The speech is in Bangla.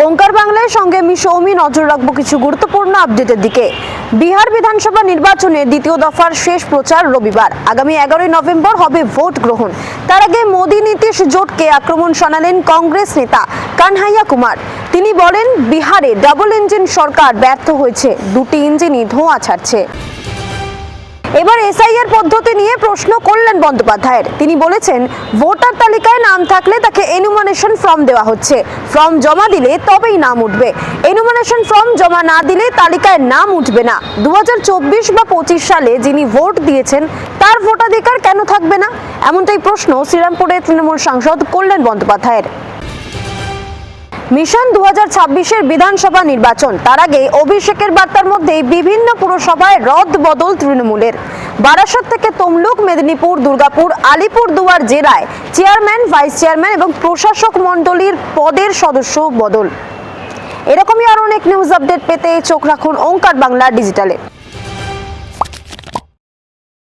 ওঙ্কার বাংলার সঙ্গে আমি সৌমি নজর রাখবো কিছু গুরুত্বপূর্ণ আপডেটের দিকে। বিহার বিধানসভা নির্বাচনের দ্বিতীয় দফার শেষ প্রচার রবিবার। আগামী 11 নভেম্বর হবে ভোট গ্রহণ। তার আগে মোদি নীতিশ জোটকে আক্রমণ শোনালেন কংগ্রেস নেতা কানহাইয়া কুমার। তিনি বলেন, বিহারে ডাবল ইঞ্জিন সরকার ব্যর্থ হয়েছে, দুটি ইঞ্জিনই ধোঁয়া ছাড়ছে। এবার এসআইআর পদ্ধতি নিয়ে প্রশ্ন করলেন বন্দ্যোপাধ্যায়ের। তিনি বলেছেন, ভোটার তালিকায় নাম থাকলে তাকে এনুমারেশন ফর্ম দেওয়া হচ্ছে, ফর্ম জমা দিলে তবেই নাম উঠবে। এনুমারেশন ফর্ম জমা না দিলে তালিকায় নাম উঠবে না। 2024 বা 25 সালে যিনি ভোট দিয়েছেন তার ভোটাধিকার কেন থাকবে না? এমনটাই প্রশ্ন শ্রীরামপুরের তৃণমূল সাংসদ কল্যাণ বন্দ্যোপাধ্যায়ের। মিশন 2026-এর বিধানসভা নির্বাচন, তার আগে অভিষেকের বার্তার মধ্যে বিভিন্ন পুরসভায় রদ বদল তৃণমূলের। বারাসাত থেকে তমলুক, মেদিনীপুর, দুর্গাপুর, আলিপুরদুয়ার জেলায় চেয়ারম্যান, ভাইস চেয়ারম্যান এবং প্রশাসক মণ্ডলীর পদের সদস্য বদল। এরকমই আরো অনেক নিউজ আপডেট পেতে চোখ রাখুন ওঙ্কার বাংলা ডিজিটালে।